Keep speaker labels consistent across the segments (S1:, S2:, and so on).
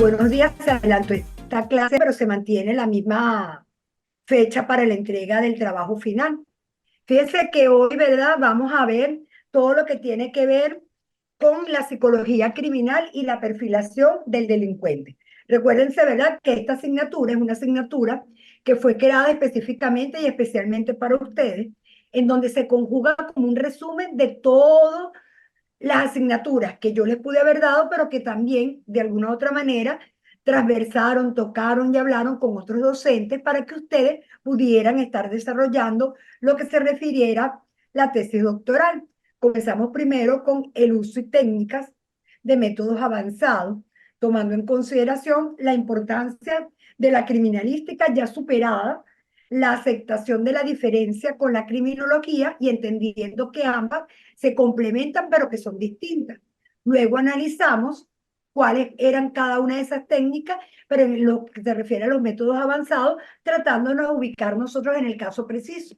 S1: buenos días. Se adelantó esta clase, pero se mantiene la misma fecha para la entrega del trabajo final. Fíjense que hoy, ¿verdad? Vamos a ver todo lo que tiene que ver con la psicología criminal y la perfilación del delincuente. Recuérdense, ¿verdad?, que esta asignatura es una asignatura que fue creada específicamente y especialmente para ustedes, en donde se conjuga como un resumen de todas las asignaturas que yo les pude haber dado, pero que también de alguna u otra manera transversaron, tocaron y hablaron con otros docentes para que ustedes pudieran estar desarrollando lo que se refiriera a la tesis doctoral. Comenzamos primero con el uso y técnicas de métodos avanzados, tomando en consideración la importancia de la criminalística ya superada, la aceptación de la diferencia con la criminología y entendiendo que ambas se complementan pero que son distintas. Luego analizamos cuáles eran cada una de esas técnicas, pero en lo que se refiere a los métodos avanzados, tratándonos de ubicar nosotros en el caso preciso.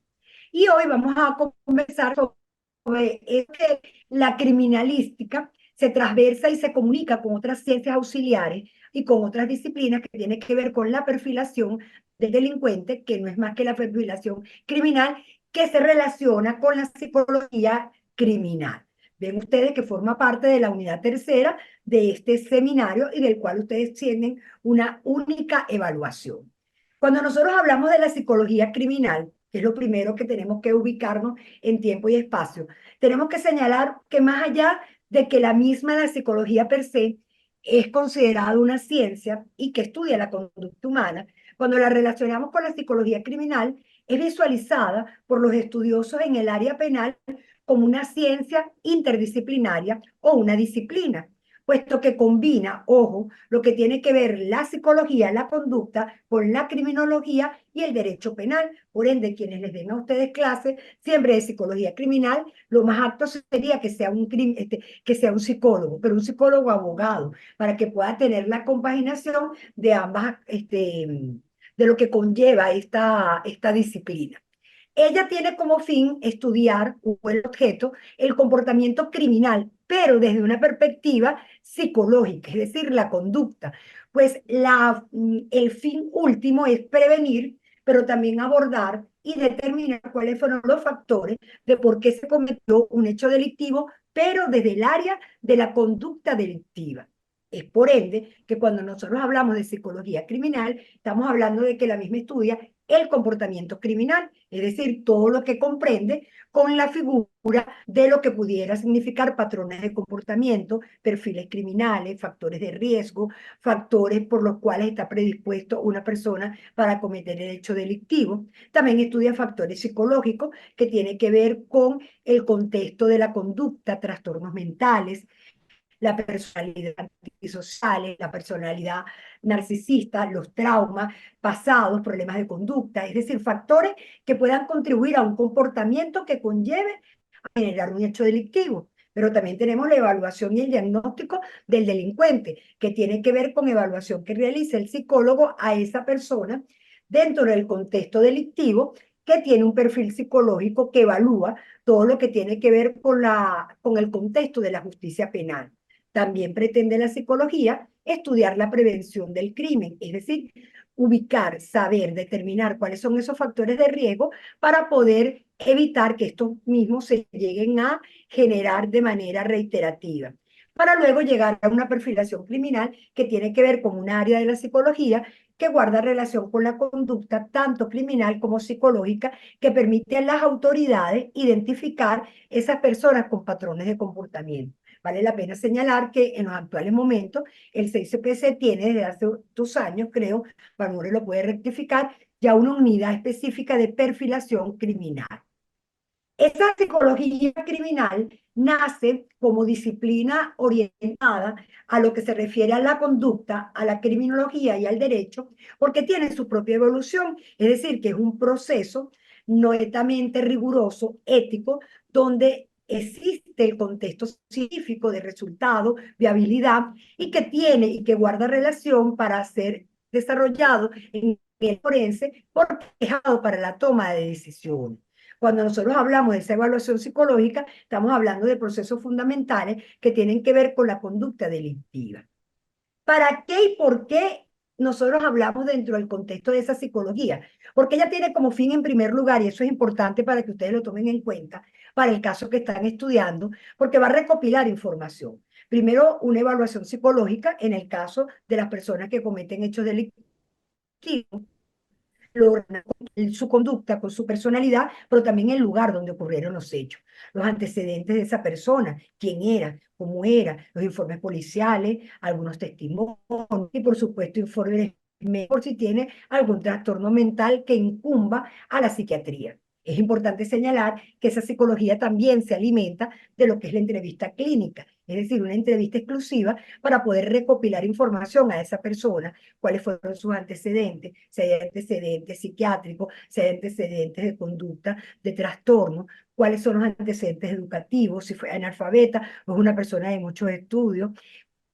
S1: Y hoy vamos a conversar sobre que la criminalística se transversa y se comunica con otras ciencias auxiliares y con otras disciplinas que tienen que ver con la perfilación del delincuente, que no es más que la perfilación criminal, que se relaciona con la psicología criminal. Ven ustedes que forma parte de la unidad tercera de este seminario y del cual ustedes tienen una única evaluación. Cuando nosotros hablamos de la psicología criminal, que es lo primero que tenemos que ubicarnos en tiempo y espacio, tenemos que señalar que más allá de que la misma la psicología per se es considerada una ciencia y que estudia la conducta humana, cuando la relacionamos con la psicología criminal, es visualizada por los estudiosos en el área penal como una ciencia interdisciplinaria o una disciplina, puesto que combina, ojo, lo que tiene que ver la psicología, la conducta, con la criminología y el derecho penal. Por ende, quienes les den a ustedes clases siempre de psicología criminal, lo más apto sería que sea que sea un psicólogo, pero un psicólogo abogado, para que pueda tener la compaginación de ambas, de lo que conlleva esta disciplina. Ella tiene como fin estudiar, o el objeto, el comportamiento criminal, pero desde una perspectiva psicológica, es decir, la conducta. Pues el fin último es prevenir, pero también abordar y determinar cuáles fueron los factores de por qué se cometió un hecho delictivo, pero desde el área de la conducta delictiva. Es por ende que cuando nosotros hablamos de psicología criminal, estamos hablando de que la misma estudia el comportamiento criminal, es decir, todo lo que comprende con la figura de lo que pudiera significar patrones de comportamiento, perfiles criminales, factores de riesgo, factores por los cuales está predispuesto una persona para cometer el hecho delictivo. También estudia factores psicológicos que tienen que ver con el contexto de la conducta, trastornos mentales, la personalidad antisocial, la personalidad narcisista, los traumas pasados, problemas de conducta, es decir, factores que puedan contribuir a un comportamiento que conlleve a generar un hecho delictivo. Pero también tenemos la evaluación y el diagnóstico del delincuente, que tiene que ver con evaluación que realiza el psicólogo a esa persona dentro del contexto delictivo, que tiene un perfil psicológico que evalúa todo lo que tiene que ver con el contexto de la justicia penal. También pretende la psicología estudiar la prevención del crimen, es decir, ubicar, saber, determinar cuáles son esos factores de riesgo para poder evitar que estos mismos se lleguen a generar de manera reiterativa, para luego llegar a una perfilación criminal que tiene que ver con un área de la psicología que guarda relación con la conducta tanto criminal como psicológica, que permite a las autoridades identificar esas personas con patrones de comportamiento. Vale la pena señalar que en los actuales momentos el CICPC tiene desde hace 2 años, creo, Manuel lo puede rectificar, ya una unidad específica de perfilación criminal. Esa psicología criminal nace como disciplina orientada a lo que se refiere a la conducta, a la criminología y al derecho, porque tiene su propia evolución, es decir, que es un proceso no netamente riguroso, ético, donde existe el contexto científico de resultado, viabilidad, y que tiene y que guarda relación para ser desarrollado en el forense, forjado para la toma de decisiones. Cuando nosotros hablamos de esa evaluación psicológica, estamos hablando de procesos fundamentales que tienen que ver con la conducta delictiva. ¿Para qué y por qué nosotros hablamos dentro del contexto de esa psicología? Porque ella tiene como fin, en primer lugar, y eso es importante para que ustedes lo tomen en cuenta, para el caso que están estudiando, porque va a recopilar información. Primero, una evaluación psicológica en el caso de las personas que cometen hechos delictivos, logran su conducta, con su personalidad, pero también el lugar donde ocurrieron los hechos, los antecedentes de esa persona, quién cómo era, los informes policiales, algunos testimonios y por supuesto informes por si tiene algún trastorno mental que incumba a la psiquiatría. Es importante señalar que esa psicología también se alimenta de lo que es la entrevista clínica, es decir, una entrevista exclusiva para poder recopilar información a esa persona, cuáles fueron sus antecedentes, si hay antecedentes psiquiátricos, si hay antecedentes de conducta, de trastorno, cuáles son los antecedentes educativos, si fue analfabeta o es una persona de muchos estudios,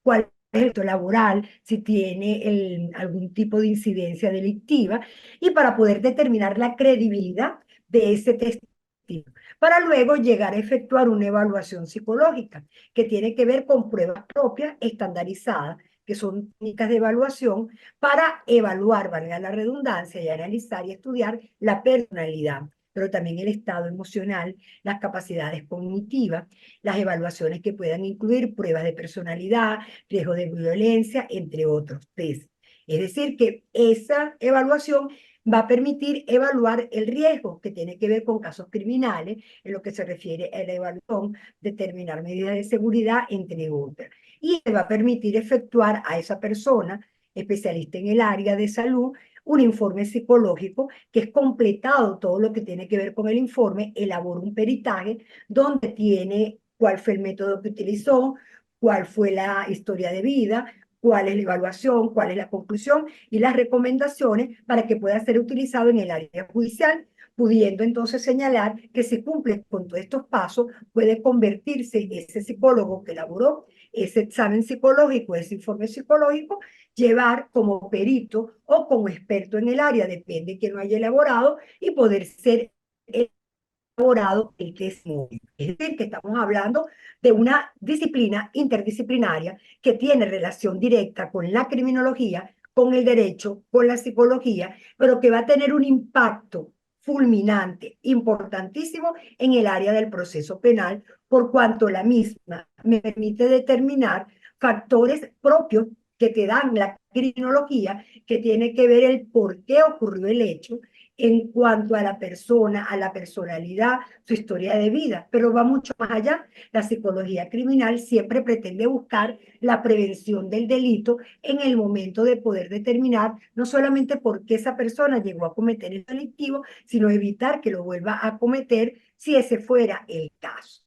S1: cuál es el hecho laboral, si tiene algún tipo de incidencia delictiva, y para poder determinar la credibilidad de ese testigo, para luego llegar a efectuar una evaluación psicológica que tiene que ver con pruebas propias estandarizadas, que son técnicas de evaluación para evaluar, valga la redundancia, y analizar y estudiar la personalidad, pero también el estado emocional, las capacidades cognitivas, las evaluaciones que puedan incluir pruebas de personalidad, riesgo de violencia, entre otros test. Es decir, que esa evaluación va a permitir evaluar el riesgo que tiene que ver con casos criminales, en lo que se refiere a la evaluación, determinar medidas de seguridad, entre otras. Y va a permitir efectuar a esa persona, especialista en el área de salud, un informe psicológico que es completado todo lo que tiene que ver con el informe, elabora un peritaje donde tiene cuál fue el método que utilizó, cuál fue la historia de vida, cuál es la evaluación, cuál es la conclusión y las recomendaciones para que pueda ser utilizado en el área judicial, pudiendo entonces señalar que si cumple con todos estos pasos, puede convertirse ese psicólogo que elaboró ese examen psicológico, ese informe psicológico, llevar como perito o como experto en el área, depende de quién lo haya elaborado, y poder ser elaborado el testimonio. Es decir, que estamos hablando de una disciplina interdisciplinaria que tiene relación directa con la criminología, con el derecho, con la psicología, pero que va a tener un impacto fulminante, importantísimo en el área del proceso penal, por cuanto la misma me permite determinar factores propios que te dan la criminología, que tiene que ver el por qué ocurrió el hecho, en cuanto a la persona, a la personalidad, su historia de vida, pero va mucho más allá. La psicología criminal siempre pretende buscar la prevención del delito en el momento de poder determinar no solamente por qué esa persona llegó a cometer el delictivo, sino evitar que lo vuelva a cometer si ese fuera el caso.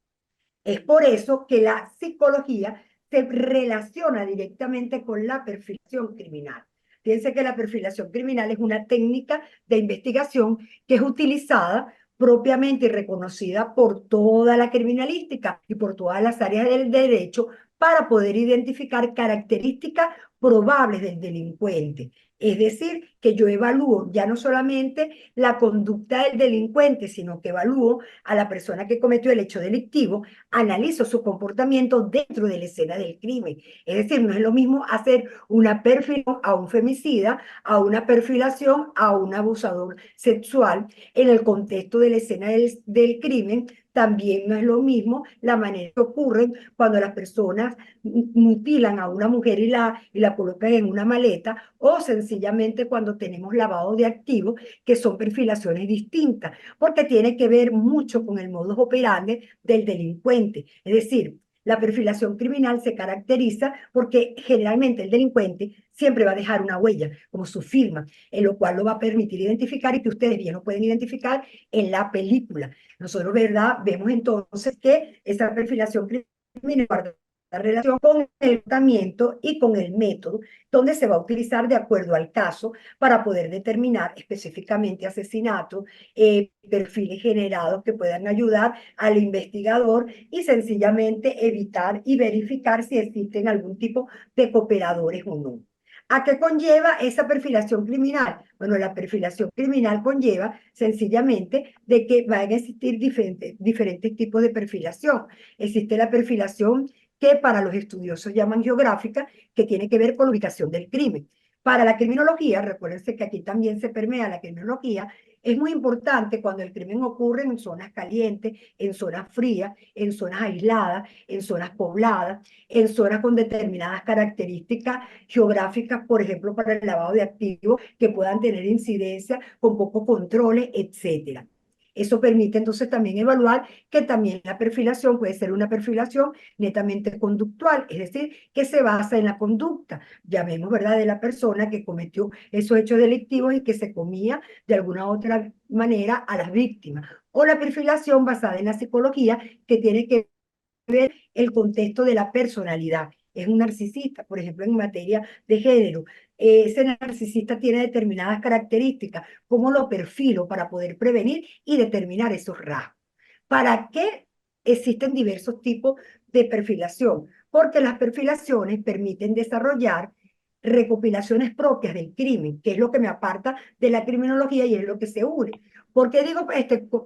S1: Es por eso que la psicología se relaciona directamente con la perfilación criminal. Fíjense que la perfilación criminal es una técnica de investigación que es utilizada propiamente y reconocida por toda la criminalística y por todas las áreas del derecho para poder identificar características probables del delincuente. Es decir, que yo evalúo ya no solamente la conducta del delincuente, sino que evalúo a la persona que cometió el hecho delictivo, analizo su comportamiento dentro de la escena del crimen. Es decir, no es lo mismo hacer una perfilación a un femicida, a una perfilación a un abusador sexual en el contexto de la escena del crimen. También no es lo mismo la manera que ocurren cuando las personas mutilan a una mujer y la colocan en una maleta, o sencillamente cuando tenemos lavado de activos, que son perfilaciones distintas, porque tiene que ver mucho con el modus operandi del delincuente. Es decir, la perfilación criminal se caracteriza porque generalmente el delincuente siempre va a dejar una huella, como su firma, en lo cual lo va a permitir identificar y que ustedes bien lo pueden identificar en la película. Nosotros, ¿verdad? Vemos entonces que esa perfilación criminal guarda relación con el tratamiento y con el método, donde se va a utilizar de acuerdo al caso para poder determinar específicamente asesinatos, perfiles generados que puedan ayudar al investigador y sencillamente evitar y verificar si existen algún tipo de cooperadores o no. ¿A qué conlleva esa perfilación criminal? Bueno, la perfilación criminal conlleva sencillamente de que van a existir diferentes tipos de perfilación. Existe la perfilación que para los estudiosos llaman geográfica, que tiene que ver con la ubicación del crimen. Para la criminología, recuérdense que aquí también se permea la criminología, es muy importante cuando el crimen ocurre en zonas calientes, en zonas frías, en zonas aisladas, en zonas pobladas, en zonas con determinadas características geográficas, por ejemplo, para el lavado de activos que puedan tener incidencia con pocos controles, etcétera. Eso permite entonces también evaluar que también la perfilación puede ser una perfilación netamente conductual, es decir, que se basa en la conducta, llamemos, ¿verdad?, de la persona que cometió esos hechos delictivos y que se comía de alguna otra manera a las víctimas. O la perfilación basada en la psicología, que tiene que ver el contexto de la personalidad. Es un narcisista, por ejemplo, en materia de género. Ese narcisista tiene determinadas características. ¿Cómo lo perfilo para poder prevenir y determinar esos rasgos? ¿Para qué existen diversos tipos de perfilación? Porque las perfilaciones permiten desarrollar recopilaciones propias del crimen, que es lo que me aparta de la criminología y es lo que se une. ¿Por qué digo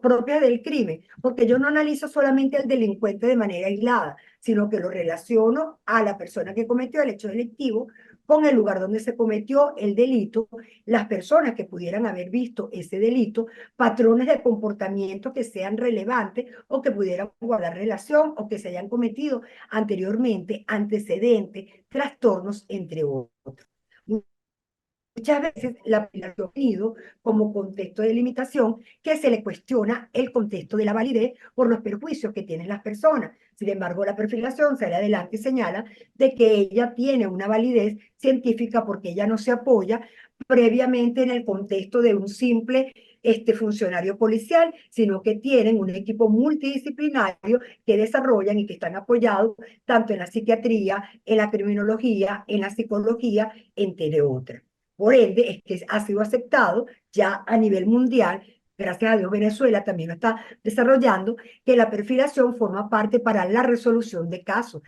S1: propias del crimen? Porque yo no analizo solamente al delincuente de manera aislada, sino que lo relaciono a la persona que cometió el hecho delictivo con el lugar donde se cometió el delito, las personas que pudieran haber visto ese delito, patrones de comportamiento que sean relevantes o que pudieran guardar relación o que se hayan cometido anteriormente, antecedentes, trastornos, entre otros. Muchas veces la aplicación ha ido como contexto de limitación que se le cuestiona el contexto de la validez por los perjuicios que tienen las personas. Sin embargo, la perfilación sale adelante y señala de que ella tiene una validez científica porque ella no se apoya previamente en el contexto de un simple funcionario policial, sino que tienen un equipo multidisciplinario que desarrollan y que están apoyados tanto en la psiquiatría, en la criminología, en la psicología, entre otras. Por ende, es que ha sido aceptado ya a nivel mundial, gracias a Dios Venezuela también lo está desarrollando, que la perfilación forma parte para la resolución de casos.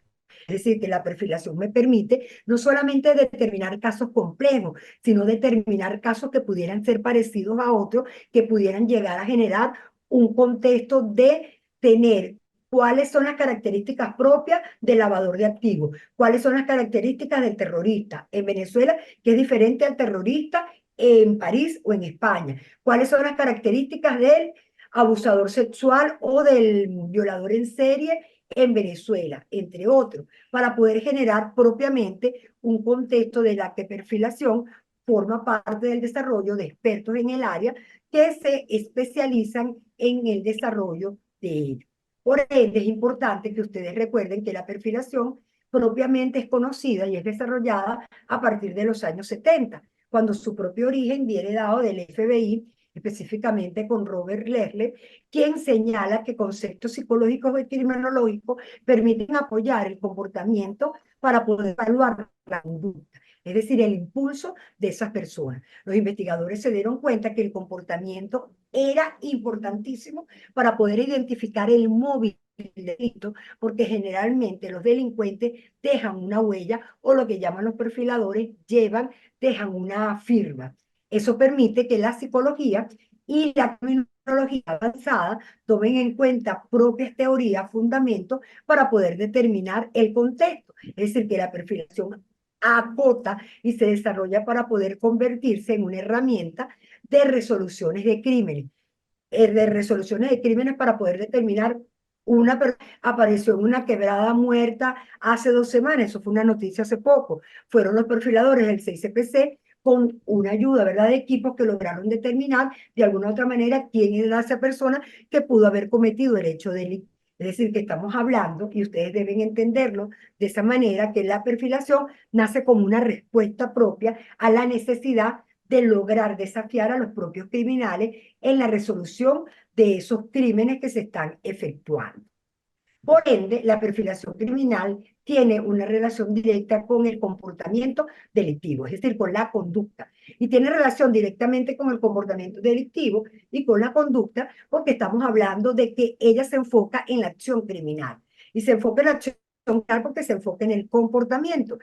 S1: Es decir, que la perfilación me permite no solamente determinar casos complejos, sino determinar casos que pudieran ser parecidos a otros, que pudieran llegar a generar un contexto de tener cuáles son las características propias del lavador de activos, cuáles son las características del terrorista en Venezuela, que es diferente al terrorista en París o en España, cuáles son las características del abusador sexual o del violador en serie en Venezuela, entre otros, para poder generar propiamente un contexto de la que perfilación forma parte del desarrollo de expertos en el área que se especializan en el desarrollo de ello. Por ende, es importante que ustedes recuerden que la perfilación propiamente es conocida y es desarrollada a partir de los años 70, cuando su propio origen viene dado del FBI, específicamente con Robert Leslie, quien señala que conceptos psicológicos y criminológicos permiten apoyar el comportamiento para poder evaluar la conducta, es decir, el impulso de esas personas. Los investigadores se dieron cuenta que el comportamiento era importantísimo para poder identificar el móvil del delito, porque generalmente los delincuentes dejan una huella o lo que llaman los perfiladores dejan una firma. Eso permite que la psicología y la criminología avanzada tomen en cuenta propias teorías, fundamentos para poder determinar el contexto. Es decir, que la perfilación acota y se desarrolla para poder convertirse en una herramienta de resoluciones de crímenes, para poder determinar una persona apareció en una quebrada muerta hace 2 semanas, eso fue una noticia hace poco, fueron los perfiladores del 6CPC con una ayuda, ¿verdad?, de equipos que lograron determinar de alguna otra manera quién era esa persona que pudo haber cometido el hecho delictivo. Es decir, que estamos hablando, y ustedes deben entenderlo de esa manera, que la perfilación nace como una respuesta propia a la necesidad de lograr desafiar a los propios criminales en la resolución de esos crímenes que se están efectuando. Por ende, la perfilación criminal tiene una relación directa con el comportamiento delictivo, es decir, con la conducta. Y tiene relación directamente con el comportamiento delictivo y con la conducta porque estamos hablando de que ella se enfoca en la acción criminal. Y se enfoca en la acción criminal porque se enfoca en el comportamiento.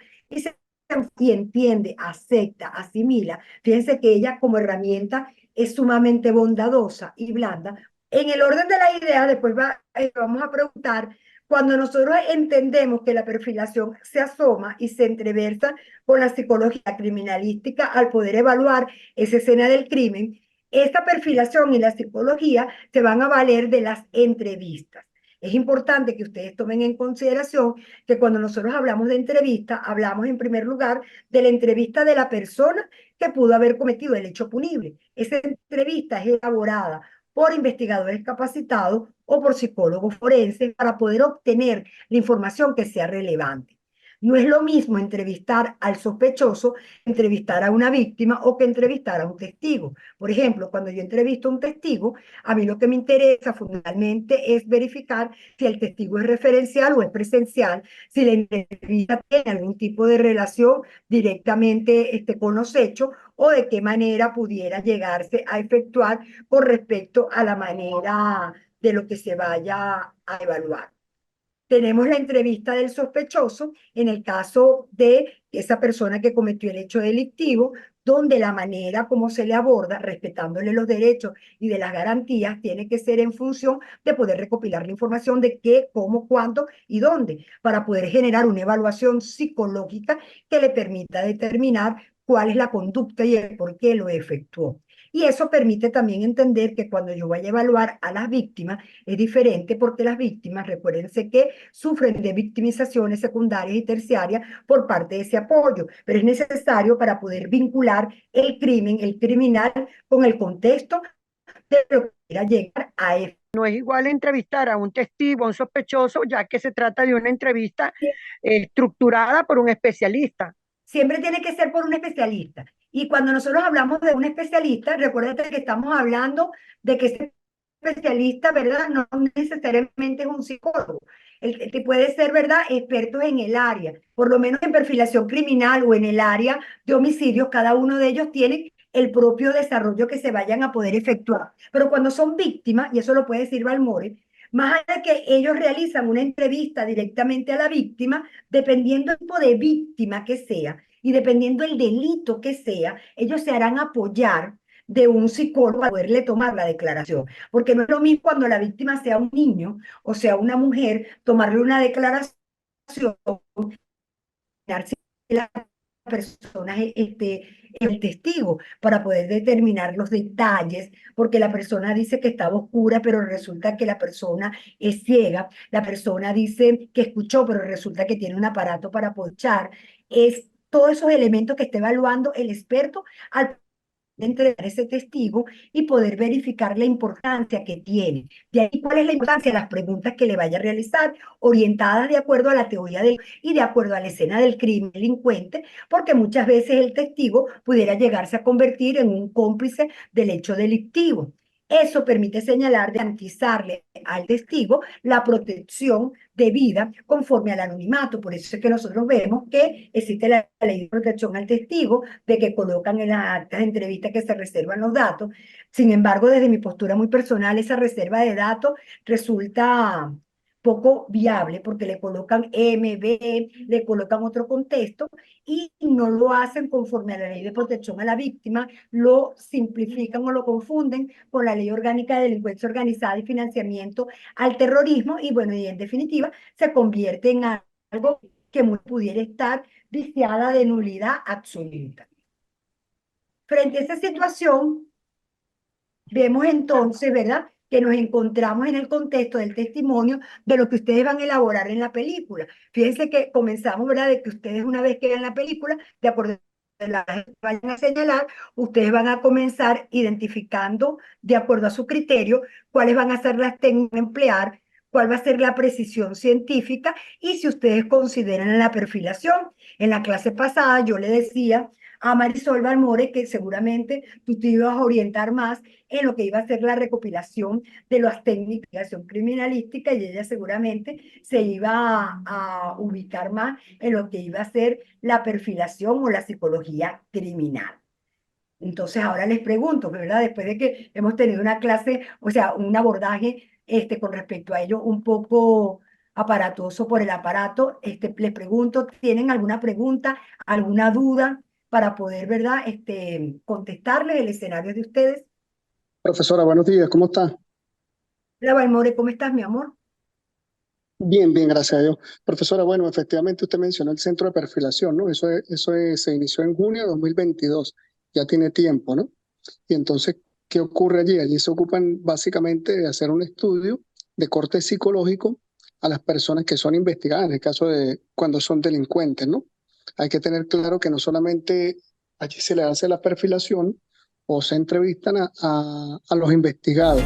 S1: Y entiende, acepta, asimila. Fíjense que ella como herramienta es sumamente bondadosa y blanda. En el orden de la idea, después vamos a preguntar Cuando nosotros entendemos que la perfilación se asoma y se entreversa con la psicología criminalística al poder evaluar esa escena del crimen, esta perfilación y la psicología se van a valer de las entrevistas. Es importante que ustedes tomen en consideración que cuando nosotros hablamos de entrevista, hablamos en primer lugar de la entrevista de la persona que pudo haber cometido el hecho punible. Esa entrevista es elaborada por investigadores capacitados o por psicólogos forenses para poder obtener la información que sea relevante. No es lo mismo entrevistar al sospechoso, entrevistar a una víctima o que entrevistar a un testigo. Por ejemplo, cuando yo entrevisto a un testigo, a mí lo que me interesa fundamentalmente es verificar si el testigo es referencial o es presencial, si la entrevista tiene algún tipo de relación directamente con los hechos o de qué manera pudiera llegarse a efectuar con respecto a la manera de lo que se vaya a evaluar. Tenemos la entrevista del sospechoso en el caso de esa persona que cometió el hecho delictivo, donde la manera como se le aborda, respetándole los derechos y de las garantías, tiene que ser en función de poder recopilar la información de qué, cómo, cuándo y dónde, para poder generar una evaluación psicológica que le permita determinar cuál es la conducta y el por qué lo efectuó. Y eso permite también entender que cuando yo vaya a evaluar a las víctimas, es diferente porque las víctimas, recuérdense que sufren de victimizaciones secundarias y terciarias por parte de ese apoyo, pero es necesario para poder vincular el crimen, el criminal, con el contexto de lo que quiera llegar a eso.
S2: No es igual entrevistar a un testigo, a un sospechoso, ya que se trata de una entrevista estructurada por un especialista.
S1: Siempre tiene que ser por un especialista. Y cuando nosotros hablamos de un especialista, recuérdate que estamos hablando de que ese especialista, ¿verdad? No necesariamente es un psicólogo. El que puede ser, ¿verdad? Expertos en el área, por lo menos en perfilación criminal o en el área de homicidios, cada uno de ellos tiene el propio desarrollo que se vayan a poder efectuar. Pero cuando son víctimas, y eso lo puede decir Balmore, más allá de que ellos realizan una entrevista directamente a la víctima, dependiendo del tipo de víctima que sea y dependiendo el delito que sea, ellos se harán apoyar de un psicólogo para poderle tomar la declaración. Porque no es lo mismo cuando la víctima sea un niño o sea una mujer, tomarle una declaración, si la persona el testigo para poder determinar los detalles, porque la persona dice que estaba oscura, pero resulta que la persona es ciega, la persona dice que escuchó, pero resulta que tiene un aparato para escuchar. Es todos esos elementos que está evaluando el experto al entregar ese testigo y poder verificar la importancia que tiene. De ahí, ¿cuál es la importancia? Las preguntas que le vaya a realizar, orientadas de acuerdo a la teoría y de acuerdo a la escena del crimen delincuente, porque muchas veces el testigo pudiera llegarse a convertir en un cómplice del hecho delictivo. Eso permite señalar, garantizarle al testigo la protección debida conforme al anonimato. Por eso es que nosotros vemos que existe la ley de protección al testigo, de que colocan en las actas de entrevista que se reservan los datos. Sin embargo, desde mi postura muy personal, esa reserva de datos resulta poco viable porque le colocan MB, le colocan otro contexto y no lo hacen conforme a la ley de protección a la víctima, lo simplifican o lo confunden con la ley orgánica de delincuencia organizada y financiamiento al terrorismo y bueno, y en definitiva se convierte en algo que pudiera estar viciada de nulidad absoluta. Frente a esa situación, vemos entonces, ¿verdad? Que nos encontramos en el contexto del testimonio de lo que ustedes van a elaborar en la película. Fíjense que comenzamos, ¿verdad? De que ustedes una vez que vean la película, de acuerdo a la que vayan a señalar, ustedes van a comenzar identificando, de acuerdo a su criterio, cuáles van a ser las técnicas a emplear, cuál va a ser la precisión científica y si ustedes consideran la perfilación. En la clase pasada yo le decía a Marisol Balmore que seguramente tú te ibas a orientar más en lo que iba a ser la recopilación de las técnicas de acción criminalística y ella seguramente se iba a ubicar más en lo que iba a ser la perfilación o la psicología criminal. Entonces ahora les pregunto, ¿verdad? Después de que hemos tenido una clase, o sea, un abordaje con respecto a ello un poco aparatoso por el aparato, les pregunto, ¿tienen alguna pregunta, alguna duda para poder, ¿verdad? Contestarles el escenario de ustedes?
S3: Profesora, buenos días, ¿cómo está?
S1: Hola, Valmore, ¿cómo estás, mi amor?
S3: Bien, bien, gracias a Dios. Profesora, bueno, efectivamente usted mencionó el centro de perfilación, ¿no? Se inició en junio de 2022, ya tiene tiempo, ¿no? Y entonces, ¿qué ocurre allí? Allí se ocupan básicamente de hacer un estudio de corte psicológico a las personas que son investigadas, en el caso de cuando son delincuentes, ¿no? Hay que tener claro que no solamente allí se le hace la perfilación o se entrevistan a los investigados,